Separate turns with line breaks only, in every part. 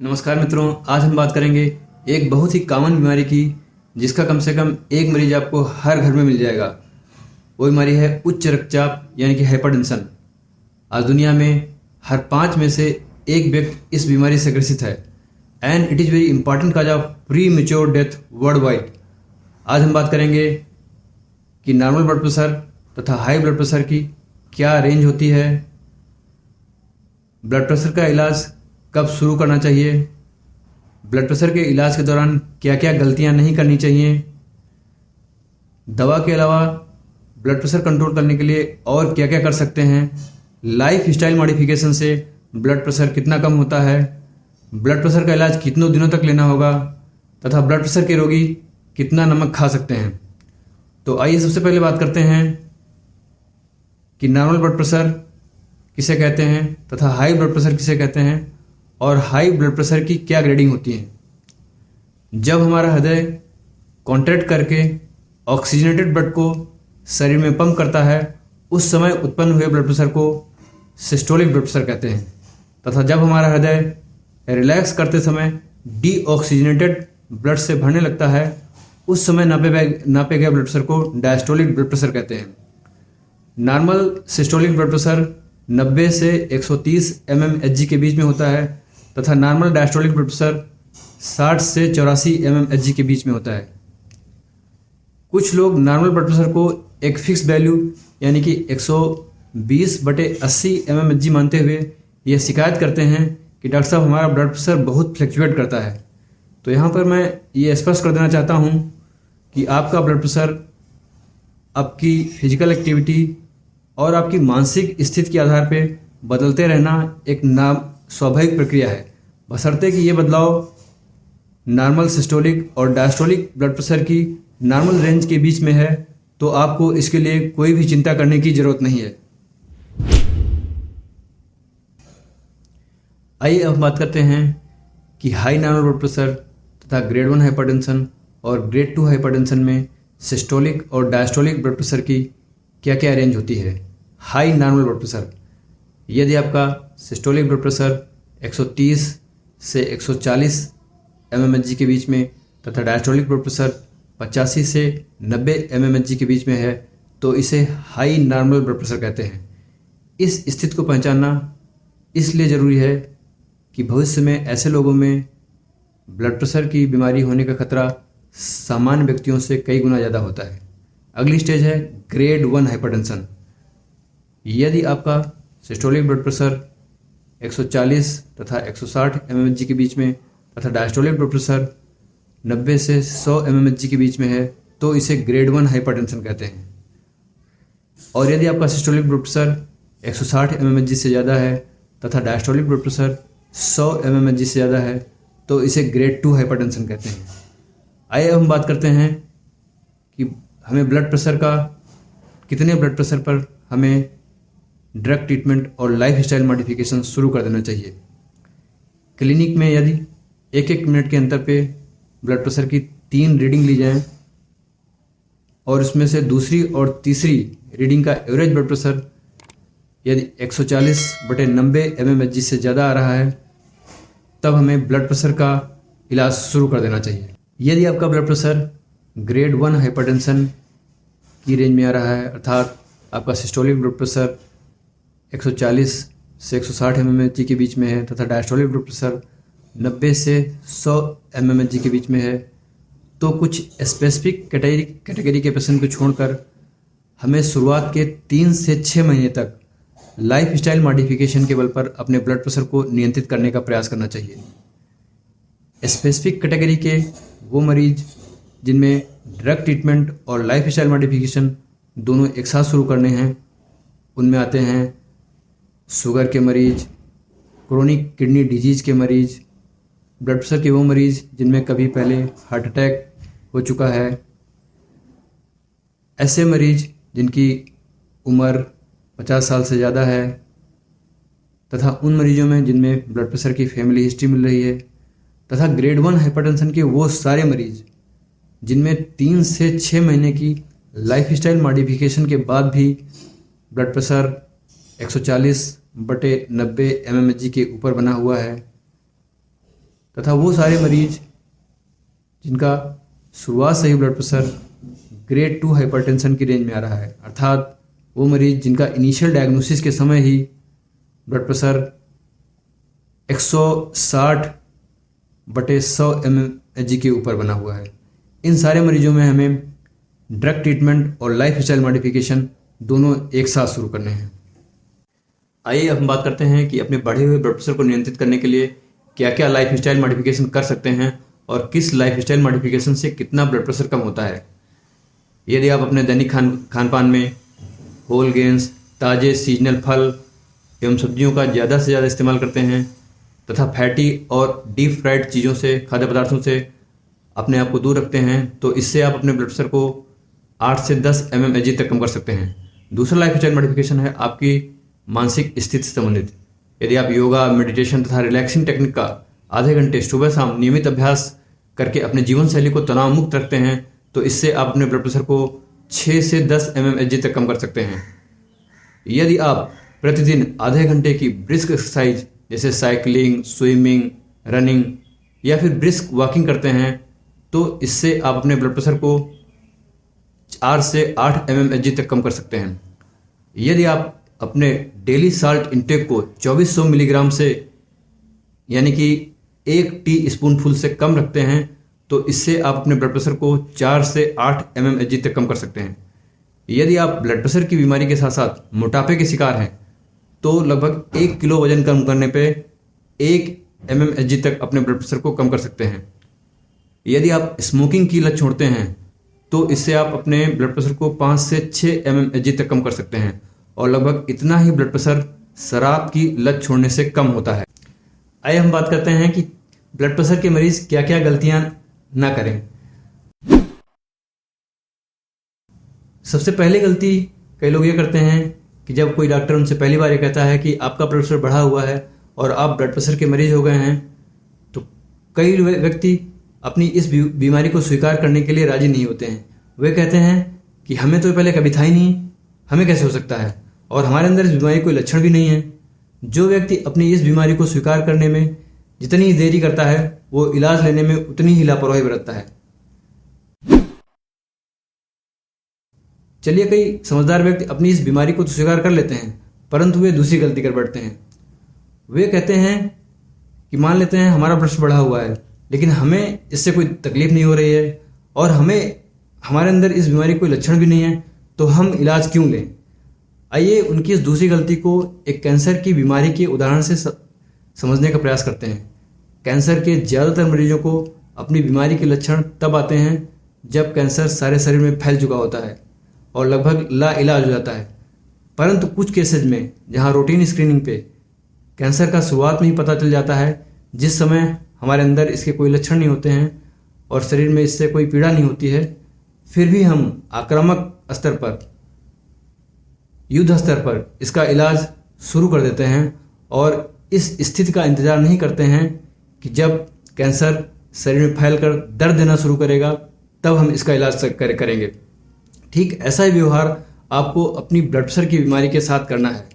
नमस्कार मित्रों, आज हम बात करेंगे एक बहुत ही कॉमन बीमारी की जिसका कम से कम एक मरीज आपको हर घर में मिल जाएगा। वो बीमारी है उच्च रक्तचाप यानी कि हाइपरटेंशन। आज दुनिया में हर 5 में से एक व्यक्ति इस बीमारी से ग्रसित है and it is very important cause of pre mature death world wide. आज हम बात करेंगे कि नॉर्मल ब्लड प्रेशर तथा हाई ब्लड प्रेशर की क्या रेंज होती है, ब्लड प्रेशर का इलाज कब शुरू करना चाहिए, ब्लड प्रेशर के इलाज के दौरान क्या क्या गलतियां नहीं करनी चाहिए, दवा के अलावा ब्लड प्रेशर कंट्रोल करने के लिए और क्या क्या कर सकते हैं, लाइफ स्टाइल मॉडिफिकेशन से ब्लड प्रेशर कितना कम होता है, ब्लड प्रेशर का इलाज कितनों दिनों तक लेना होगा तथा ब्लड प्रेशर के रोगी कितना नमक खा सकते हैं। तो आइए सबसे पहले बात करते हैं कि नॉर्मल ब्लड प्रेशर किसे कहते हैं तथा हाई ब्लड प्रेशर किसे कहते हैं और हाई ब्लड प्रेशर की क्या ग्रेडिंग होती है। जब हमारा हृदय कॉन्ट्रैक्ट करके ऑक्सीजनेटेड ब्लड को शरीर में पंप करता है उस समय उत्पन्न हुए ब्लड प्रेशर को सिस्टोलिक ब्लड प्रेशर कहते हैं तथा जब हमारा हृदय रिलैक्स करते समय डीऑक्सीजनेटेड ब्लड से भरने लगता है उस समय नापे गए ब्लड प्रेशर को डायस्टोलिक ब्लड प्रेशर कहते हैं। नॉर्मल सिस्टोलिक ब्लड प्रेशर 90 से 130 mmHg के बीच में होता है तथा नॉर्मल डायस्टोलिक ब्लड प्रेशर 60 से 84 mmHg के बीच में होता है। कुछ लोग नॉर्मल ब्लड प्रेशर को एक फिक्स वैल्यू यानी कि 120/80 mmHg मानते हुए यह शिकायत करते हैं कि डॉक्टर साहब हमारा ब्लड प्रेशर बहुत फ्लक्चुएट करता है। तो यहाँ पर मैं ये स्पष्ट कर देना चाहता हूँ कि आपका ब्लड प्रेशर आपकी फिजिकल एक्टिविटी और आपकी मानसिक स्थिति के आधार पे बदलते रहना एक स्वाभाविक प्रक्रिया है, बशर्ते कि ये बदलाव नॉर्मल सिस्टोलिक और डायस्टोलिक ब्लड प्रेशर की नॉर्मल रेंज के बीच में है तो आपको इसके लिए कोई भी चिंता करने की जरूरत नहीं है। आइए अब बात करते हैं कि हाई नॉर्मल ब्लड प्रेशर तथा ग्रेड 1 हाइपरटेंशन और ग्रेड 2 हाइपरटेंशन में सिस्टोलिक और डायस्टोलिक ब्लड प्रेशर की क्या क्या रेंज होती है। हाई नॉर्मल ब्लड प्रेशर, यदि आपका सिस्टोलिक ब्लड प्रेशर 130 से 140 mmHg के बीच में तथा डायस्टोलिक ब्लड प्रेशर 85 से 90 mmHg के बीच में है तो इसे हाई नॉर्मल ब्लड प्रेशर कहते हैं। इस स्थिति को पहचानना इसलिए ज़रूरी है कि भविष्य में ऐसे लोगों में ब्लड प्रेशर की बीमारी होने का खतरा सामान्य व्यक्तियों से कई गुना ज़्यादा होता है। अगली स्टेज है ग्रेड 1 हाइपरटेंशन। यदि आपका सिस्टोलिक ब्लड प्रेशर 140 तथा 160 mmHg के बीच में तथा डायस्टोलिक ब्लड प्रेशर 90 से 100 mmHg के बीच में है तो इसे ग्रेड 1 हाइपरटेंशन कहते हैं। और यदि आपका सिस्टोलिक ब्लड प्रेशर 160 mmHg से ज़्यादा है तथा डायस्टोलिक ब्लड प्रेशर 100 mmHg से ज़्यादा है तो इसे ग्रेड 2 हाइपरटेंशन कहते हैं। आइए अब हम बात करते हैं कि हमें ब्लड प्रेशर का कितने ब्लड प्रेशर पर हमें ड्रग ट्रीटमेंट और लाइफ स्टाइल मॉडिफिकेशन शुरू कर देना चाहिए। क्लिनिक में यदि 1-1 मिनट के अंतर पे ब्लड प्रेशर की 3 रीडिंग ली जाएं और उसमें से दूसरी और तीसरी रीडिंग का एवरेज ब्लड प्रेशर यदि 140/90 mmHg से ज़्यादा आ रहा है तब हमें ब्लड प्रेशर का इलाज शुरू कर देना चाहिए। यदि आपका ब्लड प्रेशर ग्रेड 1 हाइपरटेंशन की रेंज में आ रहा है अर्थात आपका सिस्टोलिक ब्लड प्रेशर 140 से 160 mmHg के बीच में है तथा डायस्टोलिक ब्लड प्रेशर 90 से 100 mmHg के बीच में है तो कुछ स्पेसिफिक कैटेगरी के पेशेंट को छोड़कर हमें शुरुआत के 3 से 6 महीने तक लाइफ स्टाइल मॉडिफिकेशन के बल पर अपने ब्लड प्रेशर को नियंत्रित करने का प्रयास करना चाहिए। स्पेसिफिक कैटेगरी के वो मरीज जिनमें ड्रग ट्रीटमेंट और लाइफ स्टाइल मॉडिफिकेशन दोनों एक साथ शुरू करने हैं उनमें आते हैं शुगर के मरीज, क्रोनिक किडनी डिजीज के मरीज, ब्लड प्रेशर के वो मरीज जिनमें कभी पहले हार्ट अटैक हो चुका है, ऐसे मरीज जिनकी उम्र 50 साल से ज़्यादा है तथा उन मरीजों में जिनमें ब्लड प्रेशर की फैमिली हिस्ट्री मिल रही है तथा ग्रेड 1 हाइपरटेंशन के वो सारे मरीज जिनमें 3 से 6 महीने की लाइफ स्टाइल मॉडिफिकेशन के बाद भी ब्लड प्रेशर 140/90 mmHg के ऊपर बना हुआ है तथा वो सारे मरीज जिनका शुरुआत से ही ब्लड प्रेशर ग्रेड 2 हाइपरटेंशन की रेंज में आ रहा है, अर्थात वो मरीज जिनका इनिशियल डायग्नोसिस के समय ही ब्लड प्रेशर 160/100 mmHg के ऊपर बना हुआ है। इन सारे मरीजों में हमें ड्रग ट्रीटमेंट और लाइफ स्टाइल मॉडिफिकेशन दोनों एक साथ शुरू करने हैं। आइए अब हम बात करते हैं कि अपने बढ़े हुए ब्लड प्रेशर को नियंत्रित करने के लिए क्या क्या लाइफ स्टाइल मॉडिफिकेशन कर सकते हैं और किस लाइफ स्टाइल मॉडिफिकेशन से कितना ब्लड प्रेशर कम होता है। यदि आप अपने दैनिक खान पान में होल ग्रेन्स, ताज़े सीजनल फल एवं सब्जियों का ज़्यादा से ज़्यादा इस्तेमाल करते हैं तथा फैटी और डीप फ्राइड चीज़ों से, खाद्य पदार्थों से अपने आप को दूर रखते हैं, तो इससे आप अपने ब्लड प्रेशर को 8 से 10 mmHg तक कम कर सकते हैं। दूसरा लाइफ स्टाइल मॉडिफिकेशन है आपकी मानसिक स्थिति से संबंधित। यदि आप योगा, मेडिटेशन तथा रिलैक्सिंग टेक्निक का आधे घंटे सुबह शाम नियमित अभ्यास करके अपने जीवन शैली को तनाव मुक्त रखते हैं, तो इससे आप अपने ब्लड प्रेशर को 6 से 10 mmHg तक कम कर सकते हैं। यदि आप प्रतिदिन आधे घंटे की ब्रिस्क एक्सरसाइज जैसे साइकिलिंग, स्विमिंग, रनिंग या फिर ब्रिस्क वॉकिंग करते हैं, तो इससे आप अपने ब्लड प्रेशर को 4 से 8 mmHg तक कम कर सकते हैं। यदि आप अपने डेली साल्ट इंटेक को 2400 मिलीग्राम से यानी कि 1 टी स्पूनफुल से कम रखते हैं, तो इससे आप अपने ब्लड प्रेशर को 4 से 8 mmHg तक कम कर सकते हैं। यदि आप ब्लड प्रेशर की बीमारी के साथ साथ मोटापे के शिकार हैं, तो लगभग 1 किलो वजन कम करने पे 1 mmHg तक अपने ब्लड प्रेशर को कम कर सकते हैं। यदि आप स्मोकिंग की लत छोड़ते हैं, तो इससे आप अपने ब्लड प्रेशर को 5 से 6 mmHg तक कम कर सकते हैं और लगभग इतना ही ब्लड प्रेशर शराब की लत छोड़ने से कम होता है। आइए हम बात करते हैं कि ब्लड प्रेशर के मरीज क्या क्या गलतियां ना करें। सबसे पहली गलती कई लोग ये करते हैं कि जब कोई डॉक्टर उनसे पहली बार ये कहता है कि आपका ब्लड प्रेशर बढ़ा हुआ है और आप ब्लड प्रेशर के मरीज हो गए हैं, तो कई व्यक्ति अपनी इस बीमारी को स्वीकार करने के लिए राजी नहीं होते हैं। वे कहते हैं कि हमें तो पहले कभी था ही नहीं, हमें कैसे हो सकता है, और हमारे अंदर इस बीमारी कोई लक्षण भी नहीं है। जो व्यक्ति अपनी इस बीमारी को स्वीकार करने में जितनी देरी करता है, वो इलाज लेने में उतनी ही लापरवाही बरतता है। चलिए, कई समझदार व्यक्ति अपनी इस बीमारी को तो स्वीकार कर लेते हैं, परंतु वे दूसरी गलती कर बैठते हैं। वे कहते हैं कि मान लेते हैं हमारा ब्लड प्रेशर बढ़ा हुआ है, लेकिन हमें इससे कोई तकलीफ नहीं हो रही है और हमारे अंदर इस बीमारी कोई लक्षण भी नहीं है, तो हम इलाज क्यों लें। आइए उनकी इस दूसरी गलती को एक कैंसर की बीमारी के उदाहरण से समझने का प्रयास करते हैं। कैंसर के ज़्यादातर मरीजों को अपनी बीमारी के लक्षण तब आते हैं जब कैंसर सारे शरीर में फैल चुका होता है और लगभग लाइलाज हो जाता है। परंतु कुछ केसेज में जहां रूटीन स्क्रीनिंग पे कैंसर का शुरुआत में ही पता चल जाता है, जिस समय हमारे अंदर इसके कोई लक्षण नहीं होते हैं और शरीर में इससे कोई पीड़ा नहीं होती है, फिर भी हम आक्रामक स्तर पर, युद्ध स्तर पर इसका इलाज शुरू कर देते हैं और इस स्थिति का इंतजार नहीं करते हैं कि जब कैंसर शरीर में फैलकर दर्द देना शुरू करेगा, तब हम इसका इलाज करेंगे। ठीक ऐसा ही व्यवहार आपको अपनी ब्लड प्रेशर की बीमारी के साथ करना है।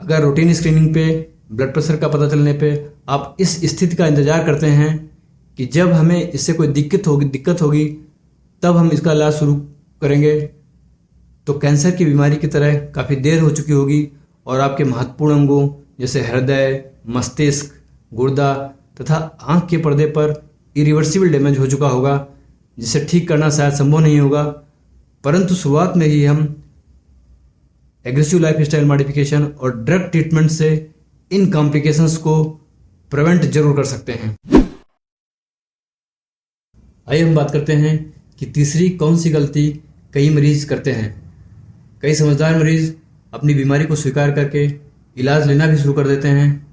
अगर रूटीन स्क्रीनिंग पे ब्लड प्रेशर का पता चलने पे आप इस स्थिति का इंतजार करते हैं कि जब हमें इससे कोई दिक्कत होगी तब हम इसका इलाज शुरू करेंगे, तो कैंसर की बीमारी की तरह काफ़ी देर हो चुकी होगी और आपके महत्वपूर्ण अंगों जैसे हृदय, मस्तिष्क, गुर्दा तथा आँख के पर्दे पर इरिवर्सिबल डैमेज हो चुका होगा, जिसे ठीक करना शायद संभव नहीं होगा। परंतु शुरुआत में ही हम एग्रेसिव लाइफ स्टाइल मॉडिफिकेशन और ड्रग ट्रीटमेंट से इन कॉम्प्लिकेशंस को प्रिवेंट जरूर कर सकते हैं। आइए हम बात करते हैं कि तीसरी कौन सी गलती कई मरीज करते हैं। कई समझदार मरीज अपनी बीमारी को स्वीकार करके इलाज लेना भी शुरू कर देते हैं,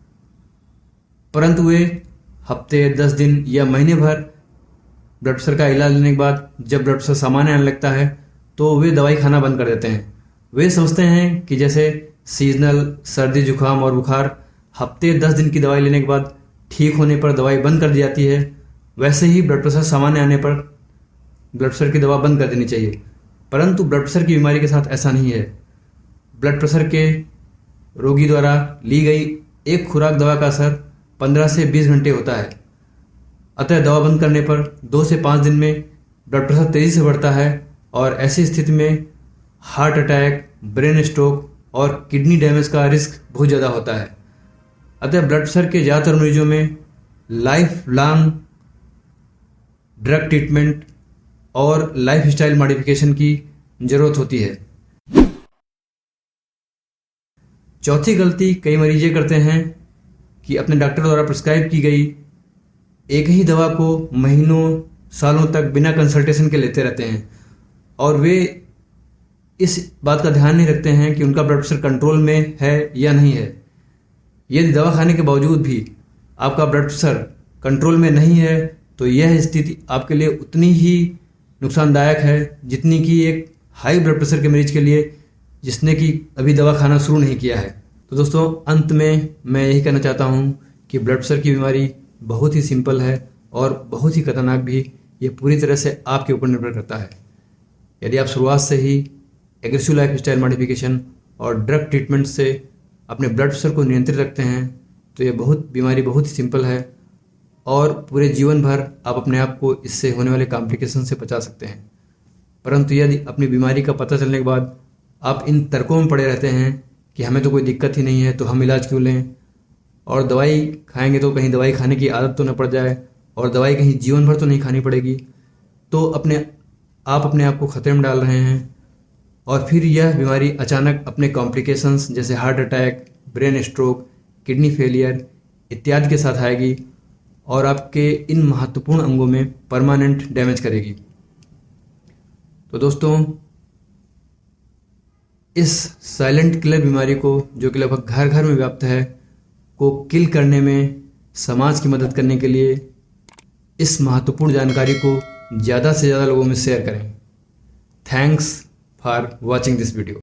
परंतु वे हफ्ते, 10 दिन या महीने भर ब्लड प्रेशर का इलाज लेने के बाद जब ब्लड प्रेशर सामान्य आने लगता है, तो वे दवाई खाना बंद कर देते हैं। वे समझते हैं कि जैसे सीजनल सर्दी, जुकाम और बुखार हफ्ते 10 दिन की दवाई लेने के बाद ठीक होने पर दवाई बंद कर दी जाती है, वैसे ही ब्लड प्रेशर सामान्य आने पर ब्लड प्रेशर की दवा बंद कर देनी चाहिए। परंतु ब्लड प्रेशर की बीमारी के साथ ऐसा नहीं है। ब्लड प्रेशर के रोगी द्वारा ली गई एक खुराक दवा का असर 15 से 20 घंटे होता है, अतः दवा बंद करने पर 2 से 5 दिन में ब्लड प्रेशर तेज़ी से बढ़ता है और ऐसी स्थिति में हार्ट अटैक, ब्रेन स्ट्रोक और किडनी डैमेज का रिस्क बहुत ज़्यादा होता है। अतः ब्लड प्रेशर के ज़्यादातर मरीजों में लाइफ लॉन्ग ड्रग ट्रीटमेंट और लाइफ स्टाइल मॉडिफिकेशन की ज़रूरत होती है। चौथी गलती कई मरीज ये करते हैं कि अपने डॉक्टर द्वारा प्रिस्क्राइब की गई एक ही दवा को महीनों सालों तक बिना कंसल्टेशन के लेते रहते हैं और वे इस बात का ध्यान नहीं रखते हैं कि उनका ब्लड प्रेशर कंट्रोल में है या नहीं है। यदि दवा खाने के बावजूद भी आपका ब्लड प्रेशर कंट्रोल में नहीं है तो यह स्थिति आपके लिए उतनी ही नुकसानदायक है जितनी कि एक हाई ब्लड प्रेशर के मरीज के लिए जिसने कि अभी दवा खाना शुरू नहीं किया है। तो दोस्तों, अंत में मैं यही कहना चाहता हूँ कि ब्लड प्रेशर की बीमारी बहुत ही सिंपल है और बहुत ही खतरनाक भी। ये पूरी तरह से आपके ऊपर निर्भर करता है। यदि आप शुरुआत से ही एग्रेसिव लाइफ स्टाइल मॉडिफिकेशन और ड्रग ट्रीटमेंट से अपने ब्लड प्रेशर को नियंत्रित रखते हैं तो ये बीमारी बहुत ही सिंपल है और पूरे जीवन भर आप अपने आप को इससे होने वाले कॉम्प्लिकेशन से बचा सकते हैं। परंतु यदि अपनी बीमारी का पता चलने के बाद आप इन तर्कों में पड़े रहते हैं कि हमें तो कोई दिक्कत ही नहीं है तो हम इलाज क्यों लें, और दवाई खाएंगे तो कहीं दवाई खाने की आदत तो न पड़ जाए और दवाई कहीं जीवन भर तो नहीं खानी पड़ेगी, तो आप अपने आप को खतरे में डाल रहे हैं और फिर यह बीमारी अचानक अपने कॉम्प्लिकेशंस जैसे heart attack, brain stroke, kidney failure इत्यादि के साथ आएगी और आपके इन महत्वपूर्ण अंगों में परमानेंट डैमेज करेगी। तो दोस्तों, इस साइलेंट किलर बीमारी को जो कि लगभग घर घर में व्याप्त है को किल करने में समाज की मदद करने के लिए इस महत्वपूर्ण जानकारी को ज़्यादा से ज़्यादा लोगों में शेयर करें। Thanks for watching this video.